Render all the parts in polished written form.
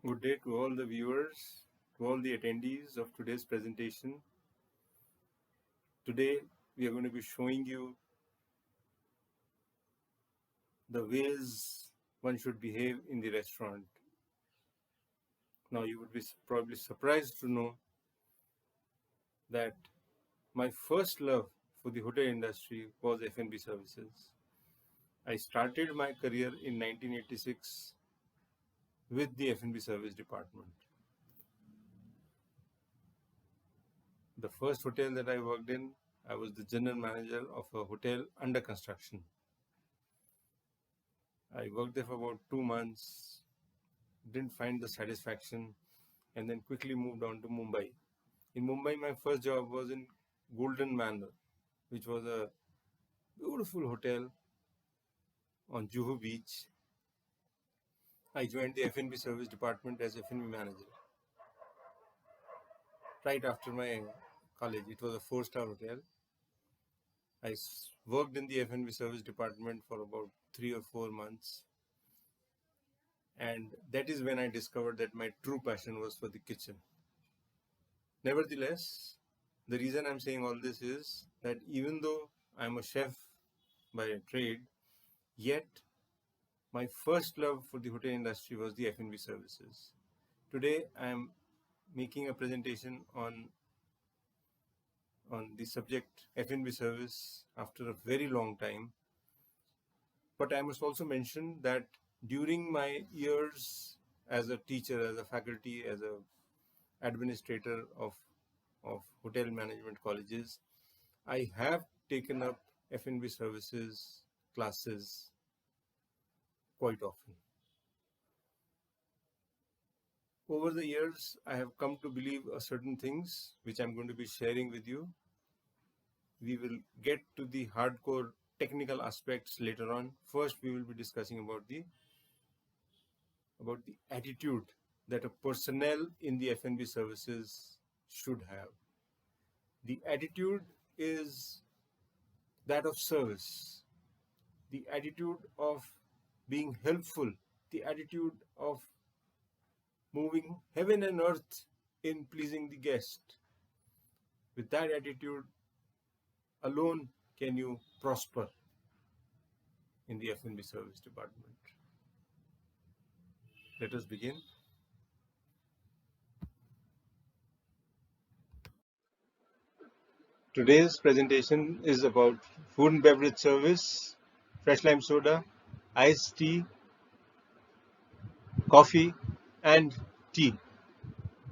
Good day to all the viewers, to all the attendees of today's presentation. Today, we are going to be showing you the ways one should behave in the restaurant. Now, you would be probably surprised to know that my first love for the hotel industry was F&B services. I started my career in 1986 with the F&B service department. The first hotel that I worked in, I was the general manager of a hotel under construction. I worked there for about 2 months, didn't find the satisfaction, and then quickly moved on to Mumbai. In Mumbai, my first job was in Golden Manor, which was a beautiful hotel on Juhu Beach. I joined the F&B service department as F&B manager. Right after my college, it was a 4-star hotel. I worked in the F&B service department for about 3 or 4 months. And that is when I discovered that my true passion was for the kitchen. Nevertheless, the reason I'm saying all this is that even though I'm a chef by trade, yet my first love for the hotel industry was the F&B services. Today, I'm making a presentation on the subject F&B service after a very long time. But I must also mention that during my years as a teacher, as a faculty, as a administrator of hotel management colleges, I have taken up F&B services classes quite often. Over the years, I have come to believe certain things which I'm going to be sharing with you. We will get to the hardcore technical aspects later on. First, we will be discussing about the attitude that a personnel in the F&B services should have. The attitude is that of service, the attitude of being helpful, the attitude of moving heaven and earth in pleasing the guest. With that attitude alone can you prosper in the F&B service department. Let us begin. Today's presentation is about food and beverage service, fresh lime soda, iced tea, coffee and tea.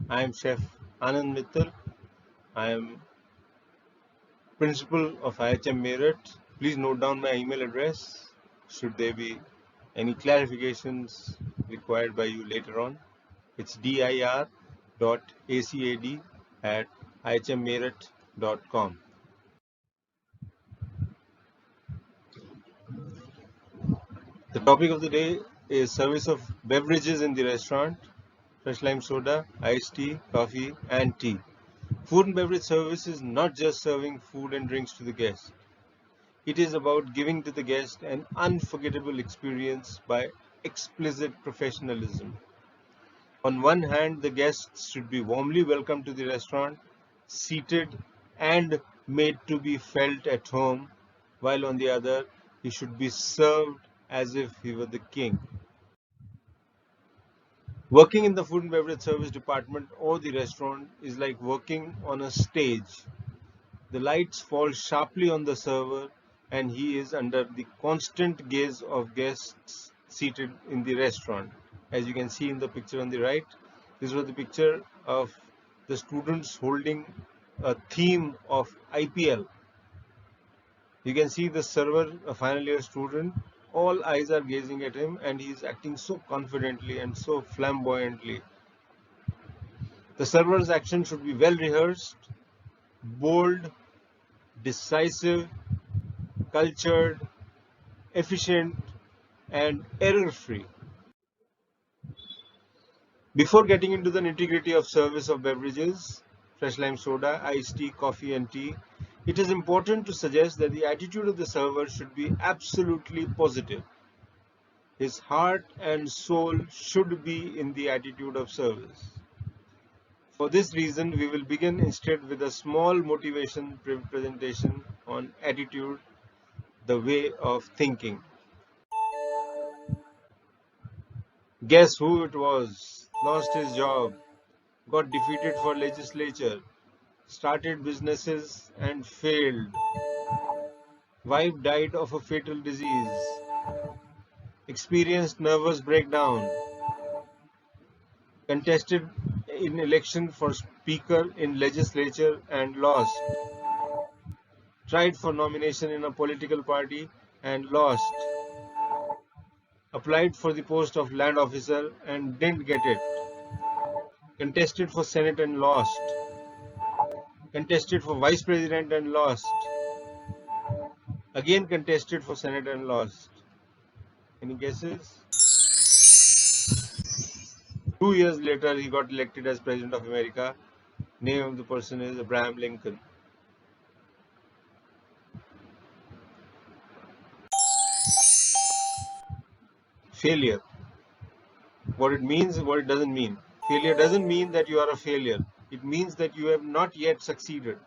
I am Chef Anand Mittal. I am principal of IHM Meerut. Please note down my email address should there be any clarifications required by you later on. It's dir.acad@ihmmeerut.com. The topic of the day is service of beverages in the restaurant, fresh lime soda, iced tea, coffee and tea. Food and beverage service is not just serving food and drinks to the guest. It is about giving to the guest an unforgettable experience by explicit professionalism. On one hand, the guests should be warmly welcomed to the restaurant, seated and made to be felt at home, while on the other, he should be served as if he were the king. Working in the food and beverage service department or the restaurant is like working on a stage. The lights fall sharply on the server and he is under the constant gaze of guests seated in the restaurant. As you can see in the picture on the right, this was the picture of the students holding a theme of IPL. You can see the server, a final year student, all eyes are gazing at him and he is acting so confidently and so flamboyantly. The server's action should be well rehearsed, bold, decisive, cultured, efficient and error-free. Before getting into the nitty-gritty of service of beverages, fresh lime soda, iced tea, coffee and tea, it is important to suggest that the attitude of the server should be absolutely positive. His heart and soul should be in the attitude of service. For this reason, we will begin instead with a small motivation presentation on attitude, the way of thinking. Guess who it was? Lost his job, got defeated for legislature, started businesses and failed. Wife died of a fatal disease, experienced nervous breakdown, contested in election for speaker in legislature and lost, tried for nomination in a political party and lost, applied for the post of land officer and didn't get it, contested for senate and lost, contested for vice president and lost, again contested for senate and lost. Any guesses? 2 years later, he got elected as president of America. Name of the person is Abraham Lincoln. Failure. What it means, what it doesn't mean. Failure doesn't mean that you are a failure. It means that you have not yet succeeded.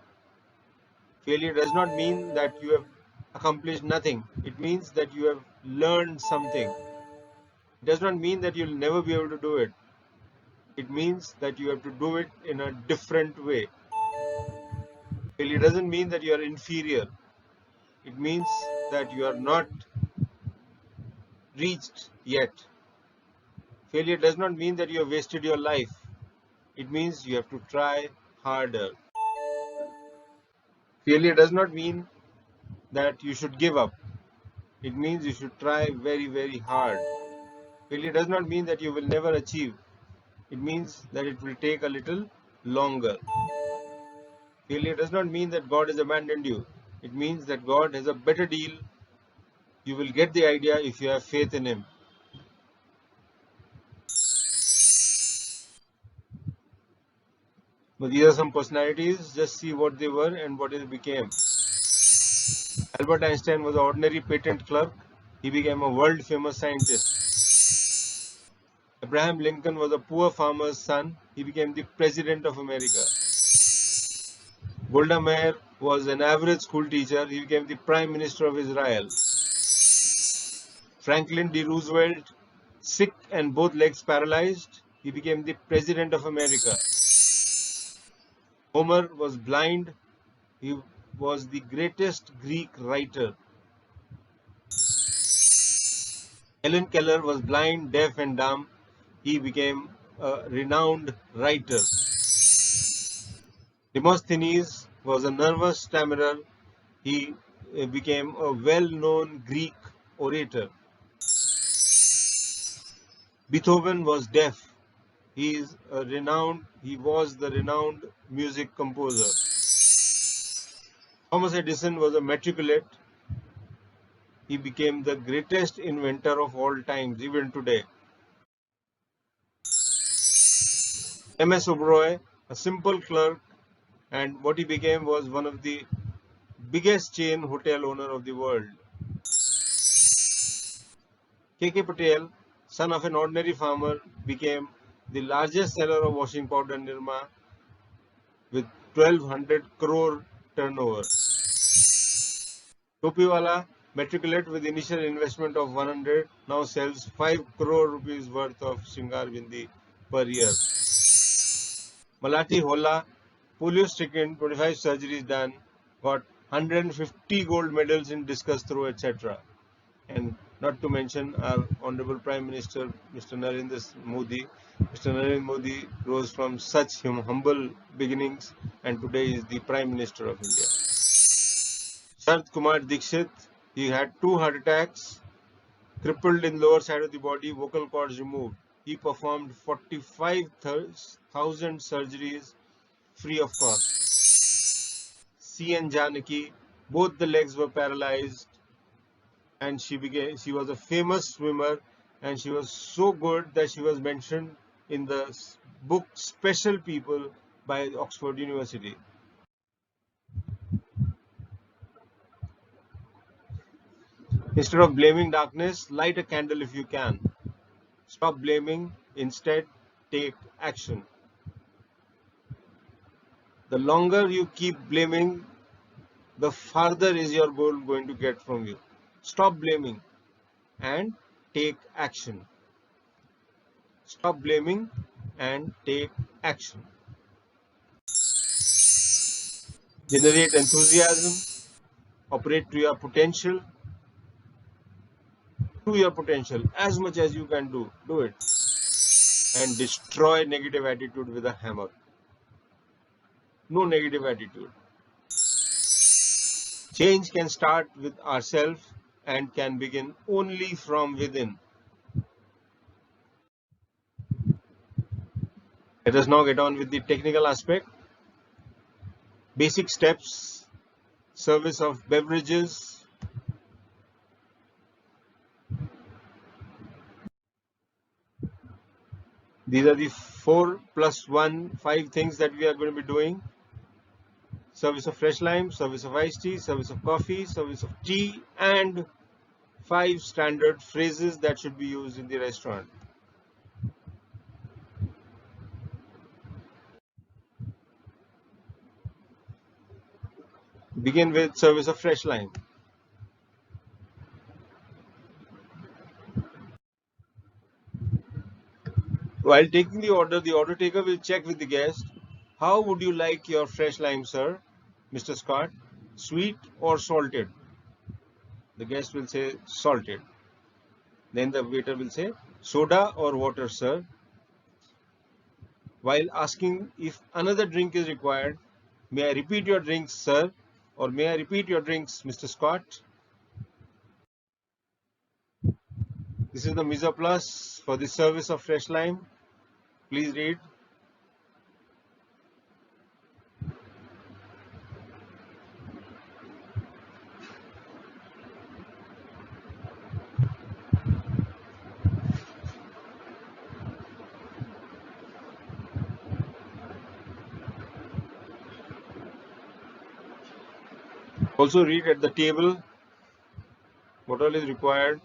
Failure does not mean that you have accomplished nothing. It means that you have learned something. It does not mean that you'll never be able to do it. It means that you have to do it in a different way. Failure doesn't mean that you are inferior. It means that you are not reached yet. Failure does not mean that you have wasted your life. It means you have to try harder. Failure does not mean that you should give up. It means you should try very, very hard. Failure does not mean that you will never achieve. It means that it will take a little longer. Failure does not mean that God has abandoned you. It means that God has a better deal. You will get the idea if you have faith in Him. But these are some personalities. Just see what they were and what they became. Albert Einstein was an ordinary patent clerk. He became a world famous scientist. Abraham Lincoln was a poor farmer's son. He became the President of America. Golda Meir was an average school teacher. He became the Prime Minister of Israel. Franklin D. Roosevelt, sick and both legs paralyzed, he became the President of America. Homer was blind. He was the greatest Greek writer. Helen Keller was blind, deaf, and dumb. He became a renowned writer. Demosthenes was a nervous stammerer. He became a well-known Greek orator. Beethoven was deaf. He was the renowned music composer. Thomas Edison was a matriculate. He became the greatest inventor of all times, even today. M.S. Oberoi, a simple clerk, and what he became was one of the biggest chain hotel owner of the world. K.K. Patel, son of an ordinary farmer, became the largest seller of washing powder Nirma with 1200 crore turnover. Topiwala, matriculate with initial investment of 100, now sells 5 crore rupees worth of Shringar Bindi per year. Malathi Holla, polio stricken, 25 surgeries done, got 150 gold medals in discus throw, etc. And not to mention our Honorable Prime Minister, Mr. Narendra Modi. Mr. Narendra Modi rose from such humble beginnings and today is the Prime Minister of India. Sharad Kumar Dixit, he had 2 heart attacks, crippled in lower side of the body, vocal cords removed. He performed 45,000 surgeries free of cost. C.N. Janaki, both the legs were paralyzed and she was a famous swimmer and she was so good that she was mentioned in the book Special People by Oxford University. Instead of blaming darkness, light a candle if you can. Stop blaming, instead take action. The longer you keep blaming, the farther is your goal going to get from you. Stop blaming and take action. Stop blaming and take action. Generate enthusiasm, operate to your potential, as much as you can do it, and destroy negative attitude with a hammer. No negative attitude. Change can start with ourselves and can begin only from within. Let us now get on with the technical aspect. Basic steps, service of beverages. These are the 4 plus 1, 5 things that we are going to be doing. Service of fresh lime, service of iced tea, service of coffee, service of tea, and 5 standard phrases that should be used in the restaurant. Begin with service of fresh lime. While taking the order taker will check with the guest, how would you like your fresh lime, sir? Mr. Scott, sweet or salted? The guest will say salted. Then the waiter will say soda or water, sir. While asking if another drink is required, may I repeat your drinks, sir? Or may I repeat your drinks, Mr. Scott? This is the mise en place for the service of fresh lime. Please read. Also read at the table what all is required.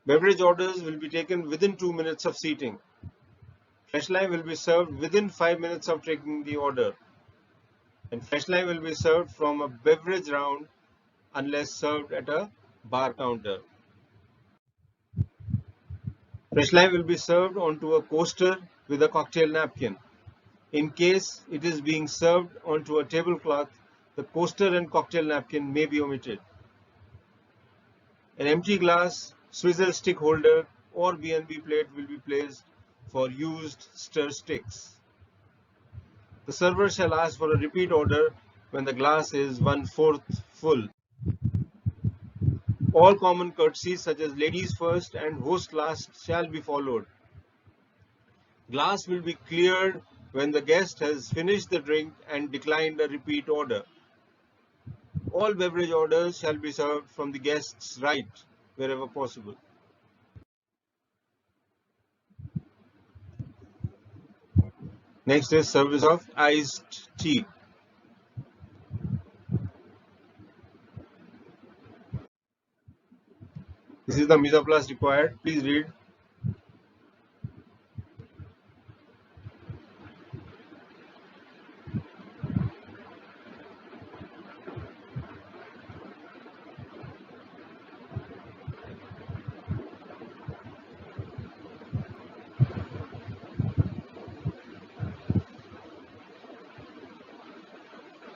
Beverage orders will be taken within 2 minutes of seating. Fresh lime will be served within 5 minutes of taking the order. And fresh lime will be served from a beverage round unless served at a bar counter. Fresh lime will be served onto a coaster with a cocktail napkin. In case it is being served onto a tablecloth, the coaster and cocktail napkin may be omitted. An empty glass, swizzle stick holder or B&B plate will be placed for used stir sticks. The server shall ask for a repeat order when the glass is 1/4 full. All common courtesies such as ladies first and host last shall be followed. Glass will be cleared when the guest has finished the drink and declined a repeat order. All beverage orders shall be served from the guest's right wherever possible. Next is service of iced tea. This is the mise en place required. Please read.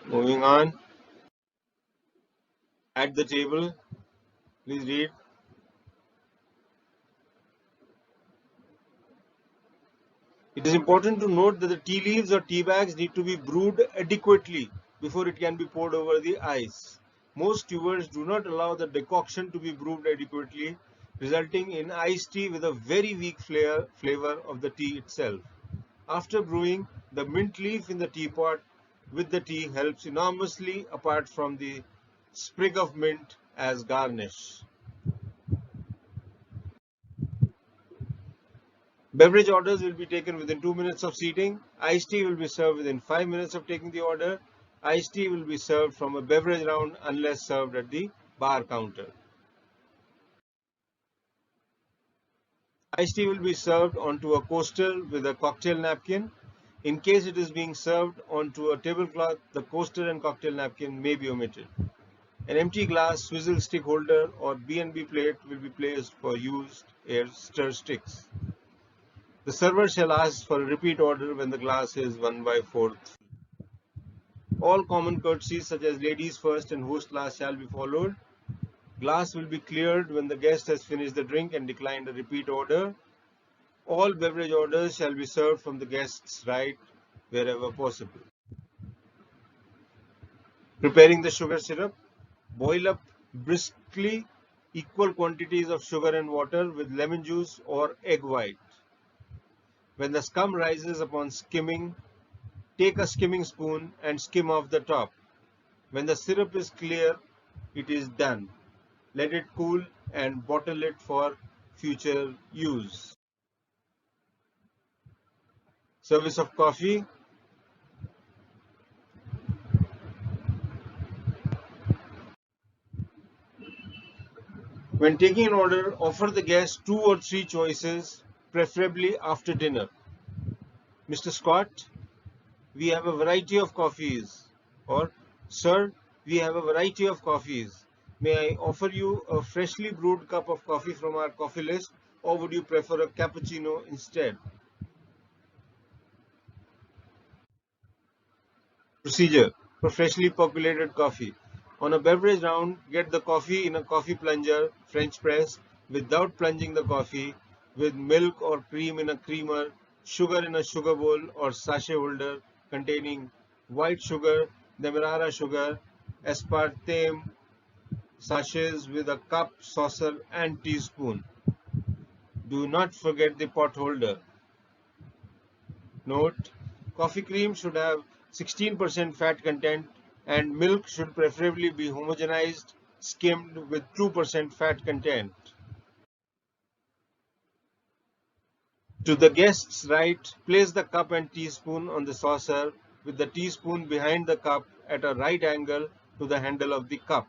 Moving on. At the table, please read. It is important to note that the tea leaves or tea bags need to be brewed adequately before it can be poured over the ice. Most stewards do not allow the decoction to be brewed adequately, resulting in iced tea with a very weak flavor of the tea itself. After brewing, the mint leaf in the teapot with the tea helps enormously apart from the sprig of mint as garnish. Beverage orders will be taken within 2 minutes of seating. Iced tea will be served within 5 minutes of taking the order. Iced tea will be served from a beverage round unless served at the bar counter. Iced tea will be served onto a coaster with a cocktail napkin. In case it is being served onto a tablecloth, the coaster and cocktail napkin may be omitted. An empty glass, swizzle stick holder or B&B plate will be placed for used air stir sticks. The server shall ask for a repeat order when the glass is 1/4. All common courtesies such as ladies first and host last shall be followed. Glass will be cleared when the guest has finished the drink and declined a repeat order. All beverage orders shall be served from the guest's right wherever possible. Preparing the sugar syrup. Boil up briskly equal quantities of sugar and water with lemon juice or egg white. When the scum rises upon skimming, take a skimming spoon and skim off the top. When the syrup is clear, it is done. Let it cool and bottle it for future use. Service of coffee. When taking an order, offer the guest 2 or 3 choices, preferably after dinner. Mr. Scott, we have a variety of coffees. Or, sir, we have a variety of coffees. May I offer you a freshly brewed cup of coffee from our coffee list, or would you prefer a cappuccino instead? Procedure for freshly percolated coffee. On a beverage round, get the coffee in a coffee plunger, French press, without plunging the coffee, with milk or cream in a creamer, sugar in a sugar bowl or sachet holder containing white sugar, demerara sugar, aspartame sachets with a cup, saucer, and teaspoon. Do not forget the pot holder. Note: coffee cream should have 16% fat content and milk should preferably be homogenized, skimmed with 2% fat content. To the guest's right, place the cup and teaspoon on the saucer with the teaspoon behind the cup at a right angle to the handle of the cup.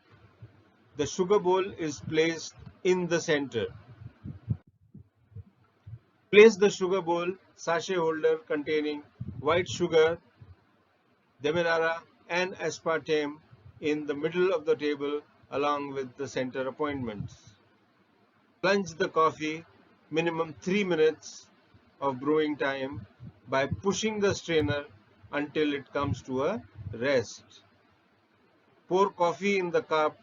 The sugar bowl is placed in the center. Place the sugar bowl sachet holder containing white sugar, demerara and aspartame in the middle of the table along with the center appointments. Plunge the coffee, minimum 3 minutes of brewing time, by pushing the strainer until it comes to a rest. Pour coffee in the cup,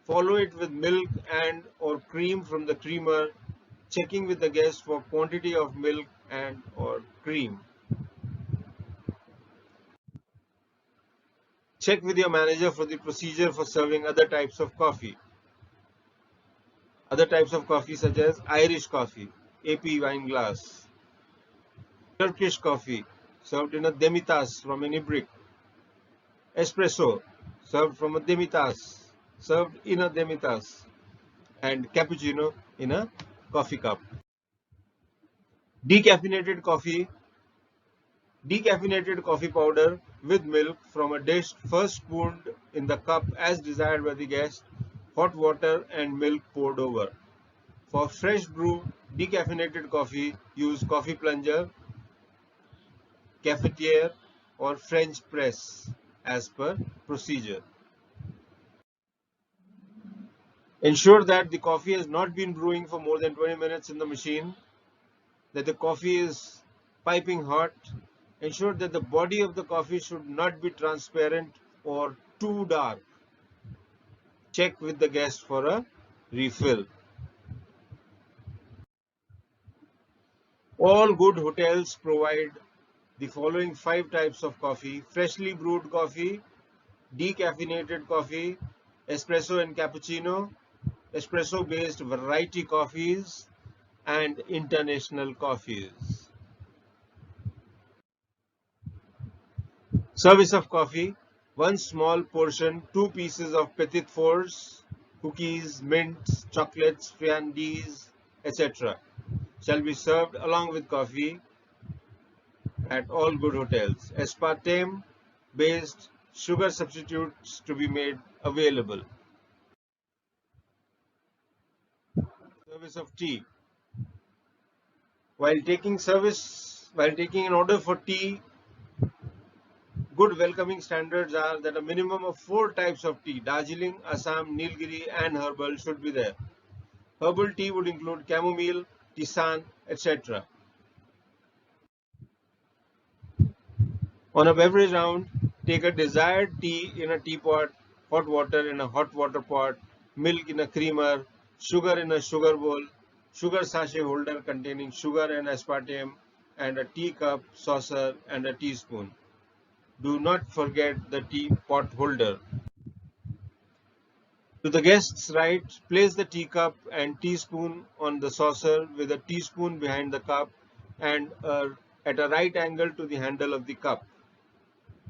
follow it with milk and or cream from the creamer, checking with the guest for quantity of milk and or cream. Check with your manager for the procedure for serving other types of coffee. Other types of coffee such as Irish coffee, AP wine glass, Turkish coffee, served in a demi-tasse from any brick, espresso, served from a demi-tasse, served in a demi-tasse, and cappuccino in a coffee cup. Decaffeinated coffee. Decaffeinated coffee powder with milk from a dish first spooned in the cup as desired by the guest, hot water and milk poured over. For fresh brew decaffeinated coffee, use coffee plunger, cafetiere or French press as per procedure. Ensure that the coffee has not been brewing for more than 20 minutes in the machine, that the coffee is piping hot. Ensure that the body of the coffee should not be transparent or too dark. Check with the guest for a refill. All good hotels provide the following 5 types of coffee: freshly brewed coffee, decaffeinated coffee, espresso and cappuccino, espresso based variety coffees, and international coffees. Service of coffee: 1 small portion, 2 pieces of petit fours, cookies, mints, chocolates, friandises, etc. shall be served along with coffee at all good hotels. Aspartame-based sugar substitutes to be made available. Service of tea. While taking an order for tea, good welcoming standards are that a minimum of 4 types of tea, Darjeeling, Assam, Nilgiri and herbal should be there. Herbal tea would include chamomile, tisane, etc. On a beverage round, take a desired tea in a teapot, hot water in a hot water pot, milk in a creamer, sugar in a sugar bowl, sugar sachet holder containing sugar and aspartame, and a teacup, saucer, and a teaspoon. Do not forget the teapot holder. To the guest's right, place the teacup and teaspoon on the saucer with a teaspoon behind the cup and at a right angle to the handle of the cup.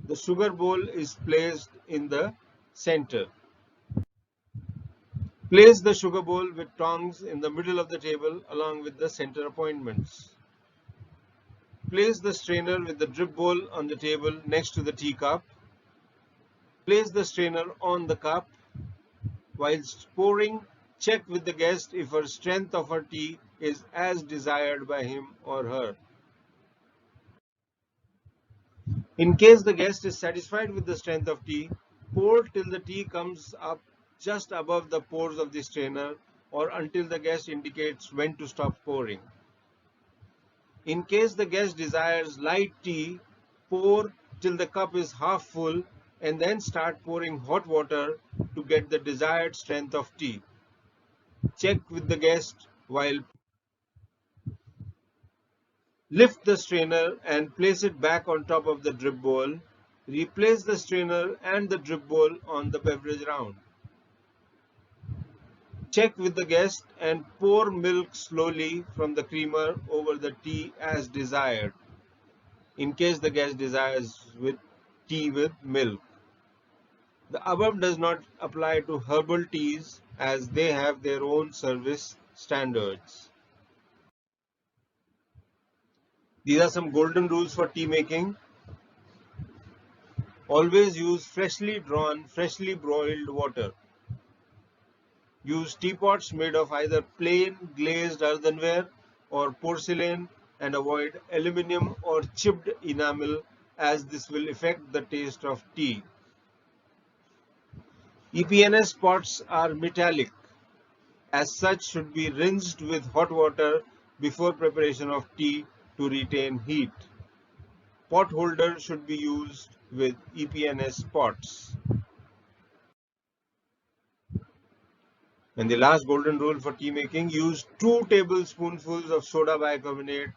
The sugar bowl is placed in the center. Place the sugar bowl with tongs in the middle of the table along with the center appointments. Place the strainer with the drip bowl on the table next to the teacup. Place the strainer on the cup. Whilst pouring, check with the guest if her strength of her tea is as desired by him or her. In case the guest is satisfied with the strength of tea, pour till the tea comes up just above the pores of the strainer or until the guest indicates when to stop pouring. In case the guest desires light tea, pour till the cup is half full and then start pouring hot water to get the desired strength of tea. Check with the guest while lift the strainer and place it back on top of the drip bowl. Replace the strainer and the drip bowl on the beverage round. Check with the guest and pour milk slowly from the creamer over the tea as desired, in case the guest desires with tea with milk. The above does not apply to herbal teas as they have their own service standards. These are some golden rules for tea making. Always use freshly drawn, freshly boiled water. Use teapots made of either plain glazed earthenware or porcelain and avoid aluminium or chipped enamel as this will affect the taste of tea. EPNS pots are metallic. As such should be rinsed with hot water before preparation of tea to retain heat. Pot holder should be used with EPNS pots. And the last golden rule for tea making, use 2 tablespoonfuls of soda bicarbonate,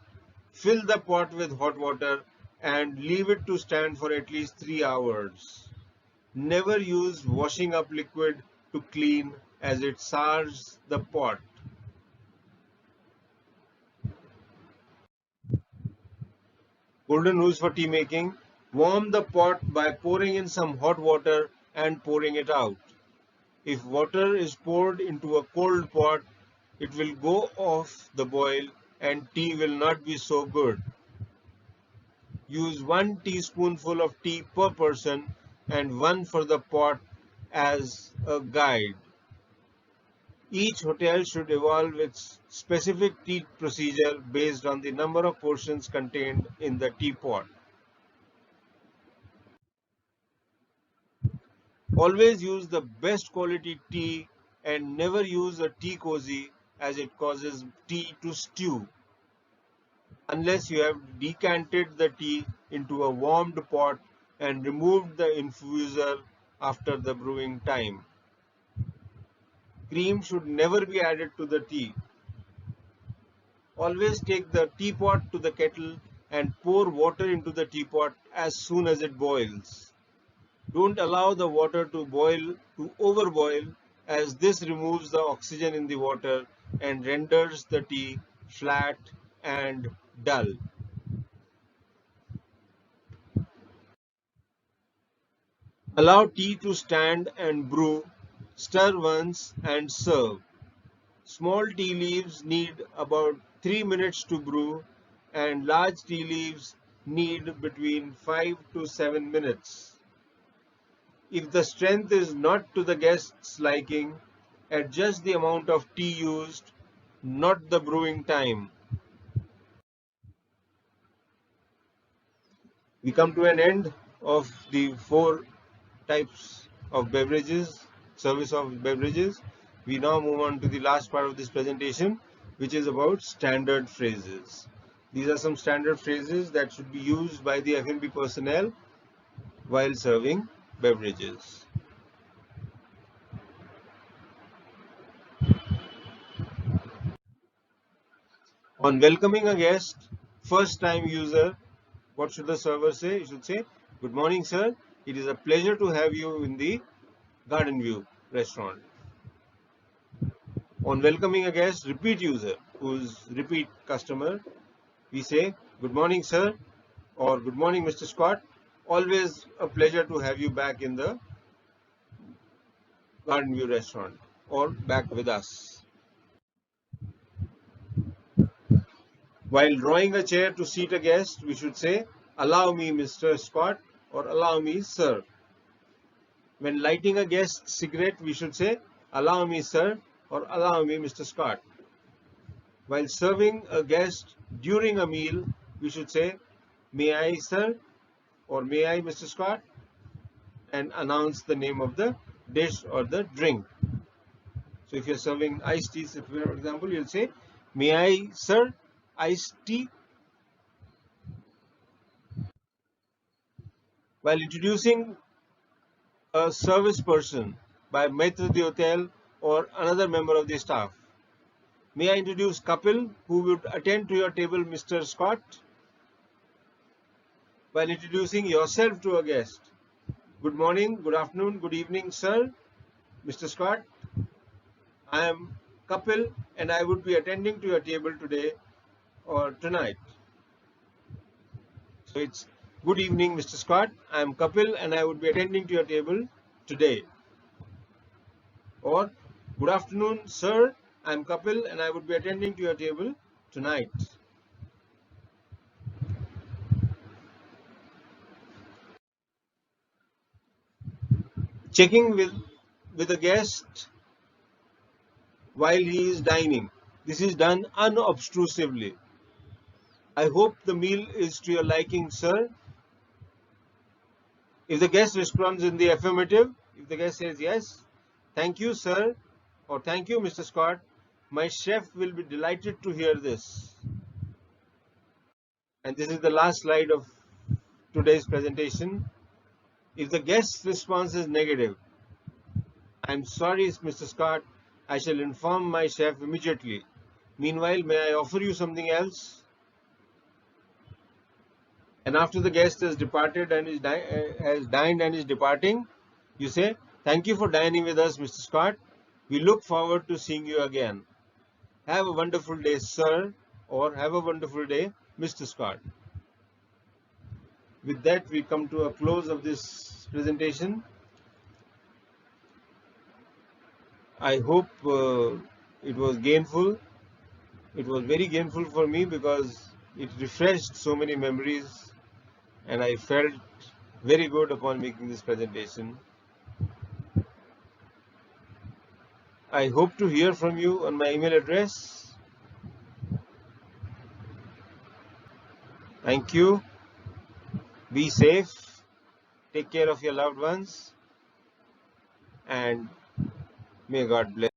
fill the pot with hot water and leave it to stand for at least 3 hours. Never use washing up liquid to clean as it sours the pot. Golden rules for tea making, warm the pot by pouring in some hot water and pouring it out. If water is poured into a cold pot, it will go off the boil and tea will not be so good. Use 1 teaspoonful of tea per person and 1 for the pot as a guide. Each hotel should evolve its specific tea procedure based on the number of portions contained in the teapot. Always use the best quality tea and never use a tea cozy as it causes tea to stew. Unless you have decanted the tea into a warmed pot and removed the infuser after the brewing time. Cream should never be added to the tea. Always take the teapot to the kettle and pour water into the teapot as soon as it boils. Don't allow the water to overboil as this removes the oxygen in the water and renders the tea flat and dull. Allow tea to stand and brew Stir once and serve. Small tea leaves need about 3 minutes to brew, and large tea leaves need between 5 to 7 minutes. If the strength is not to the guest's liking, adjust the amount of tea used, not the brewing time. We come to an end of the 4 types of beverages, service of beverages. We now move on to the last part of this presentation, which is about standard phrases. These are some standard phrases that should be used by the F&B personnel while serving beverages. On welcoming a guest, first time user, what should the server say? He should say, "Good morning, sir. It is a pleasure to have you in the Garden View restaurant." On welcoming a guest, repeat user, who's repeat customer, we say, "Good morning, sir," or "Good morning, Mr. Scott. Always a pleasure to have you back in the Garden View restaurant or back with us." While drawing a chair to seat a guest, we should say, "Allow me, Mr. Scott," or "Allow me, sir." When lighting a guest's cigarette, we should say, "Allow me, sir," or "Allow me, Mr. Scott." While serving a guest during a meal, we should say, "May I, sir," or "May I, Mr. Scott," and announce the name of the dish or the drink. So if you're serving iced tea, for example, you'll say, "May I, sir, iced tea?" While introducing a service person by maitre d'hotel or another member of the staff, "May I introduce Kapil, who would attend to your table, Mr. Scott?" While introducing yourself to a guest, "Good morning, good afternoon, good evening, sir, Mr. Scott. I am Kapil and I would be attending to your table today or tonight." So it's, "Good evening, Mr. Scott. I am Kapil and I would be attending to your table today." Or, "Good afternoon, sir. I am Kapil and I would be attending to your table tonight." Checking with a guest while he is dining. This is done unobtrusively. "I hope the meal is to your liking, sir." If the guest responds in the affirmative, if the guest says yes, "Thank you, sir," or "Thank you, Mr. Scott, my chef will be delighted to hear this." And this is the last slide of today's presentation. If the guest's response is negative, "I'm sorry, Mr. Scott, I shall inform my chef immediately. Meanwhile, may I offer you something else?" And after the guest has departed and has dined and is departing, you say, "Thank you for dining with us, Mr. Scott. We look forward to seeing you again. Have a wonderful day, sir," or "Have a wonderful day, Mr. Scott." With that, we come to a close of this presentation. I hope it was gainful. It was very gainful for me because it refreshed so many memories and I felt very good upon making this presentation. I hope to hear from you on my email address. Thank you. Be safe. Take care of your loved ones. And may God bless.